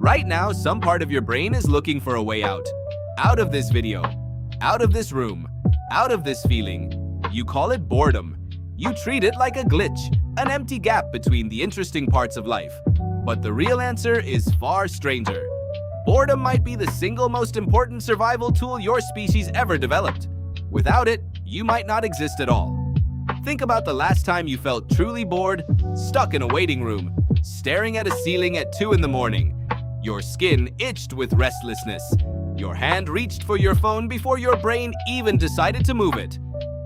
Right now, some part of your brain is looking for a way out. Out of this video, out of this room, out of this feeling. You call it boredom. You treat it like a glitch, an empty gap between the interesting parts of life. But the real answer is far stranger. Boredom might be the single most important survival tool your species ever developed. Without it, you might not exist at all. Think about the last time you felt truly bored, stuck in a waiting room, staring at a ceiling at 2 in the morning. Your skin itched with restlessness. Your hand reached for your phone before your brain even decided to move it.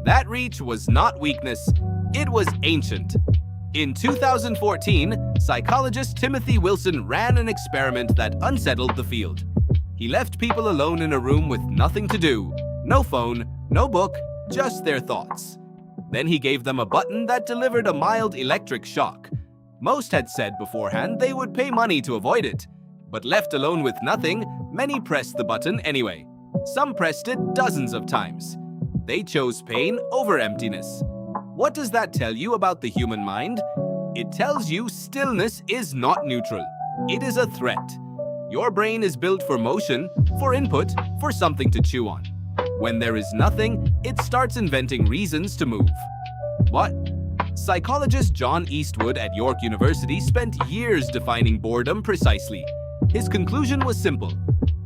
That reach was not weakness, it was ancient. In 2014, psychologist Timothy Wilson ran an experiment that unsettled the field. He left people alone in a room with nothing to do. No phone, no book, just their thoughts. Then he gave them a button that delivered a mild electric shock. Most had said beforehand they would pay money to avoid it. But left alone with nothing, many pressed the button anyway. Some pressed it dozens of times. They chose pain over emptiness. What does that tell you about the human mind? It tells you stillness is not neutral. It is a threat. Your brain is built for motion, for input, for something to chew on. When there is nothing, it starts inventing reasons to move. What? Psychologist John Eastwood at York University spent years defining boredom precisely. His conclusion was simple.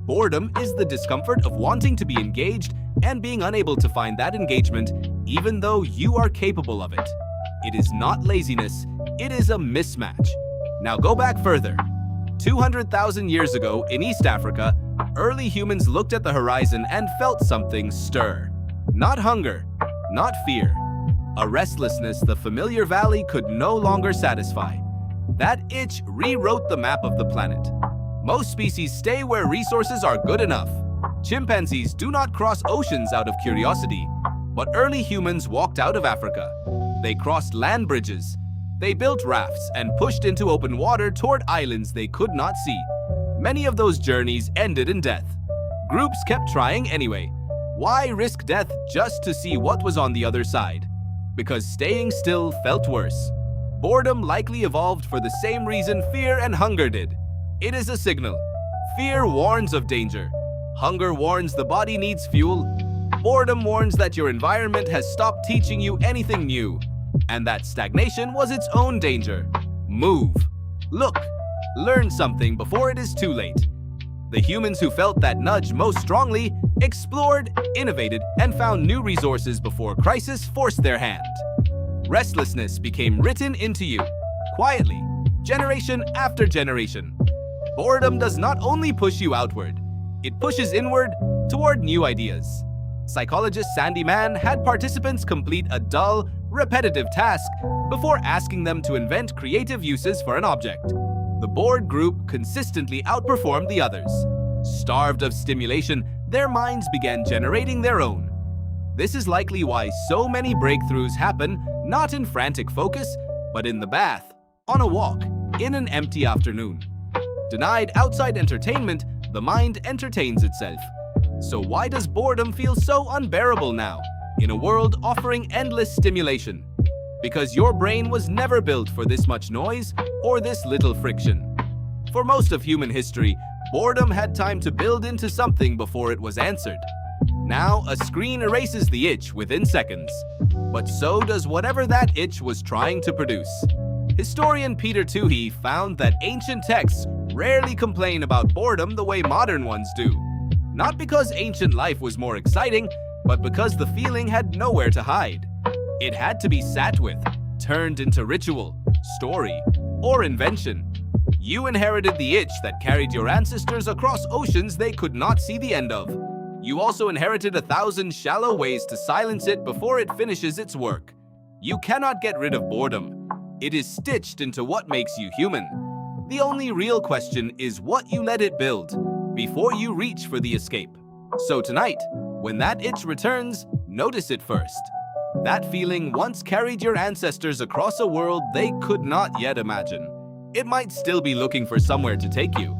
Boredom is the discomfort of wanting to be engaged and being unable to find that engagement even though you are capable of it. It is not laziness, it is a mismatch. Now go back further. 200,000 years ago in East Africa, early humans looked at the horizon and felt something stir. Not hunger, not fear. A restlessness the familiar valley could no longer satisfy. That itch rewrote the map of the planet. Most species stay where resources are good enough. Chimpanzees do not cross oceans out of curiosity, but early humans walked out of Africa. They crossed land bridges. They built rafts and pushed into open water toward islands they could not see. Many of those journeys ended in death. Groups kept trying anyway. Why risk death just to see what was on the other side? Because staying still felt worse. Boredom likely evolved for the same reason fear and hunger did. It is a signal. Fear warns of danger. Hunger warns the body needs fuel. Boredom warns that your environment has stopped teaching you anything new, and that stagnation was its own danger. Move. Look. Learn something before it is too late. The humans who felt that nudge most strongly explored, innovated, and found new resources before crisis forced their hand. Restlessness became written into you, quietly, generation after generation. Boredom does not only push you outward, it pushes inward toward new ideas. Psychologist Sandy Mann had participants complete a dull, repetitive task before asking them to invent creative uses for an object. The bored group consistently outperformed the others. Starved of stimulation, their minds began generating their own. This is likely why so many breakthroughs happen not in frantic focus, but in the bath, on a walk, in an empty afternoon. Denied outside entertainment, the mind entertains itself. So why does boredom feel so unbearable now, in a world offering endless stimulation? Because your brain was never built for this much noise or this little friction. For most of human history, boredom had time to build into something before it was answered. Now, a screen erases the itch within seconds. But so does whatever that itch was trying to produce. Historian Peter Toohey found that ancient texts rarely complain about boredom the way modern ones do. Not because ancient life was more exciting, but because the feeling had nowhere to hide. It had to be sat with, turned into ritual, story, or invention. You inherited the itch that carried your ancestors across oceans they could not see the end of. You also inherited 1,000 shallow ways to silence it before it finishes its work. You cannot get rid of boredom. It is stitched into what makes you human. The only real question is what you let it build before you reach for the escape. So tonight, when that itch returns, notice it first. That feeling once carried your ancestors across a world they could not yet imagine. It might still be looking for somewhere to take you,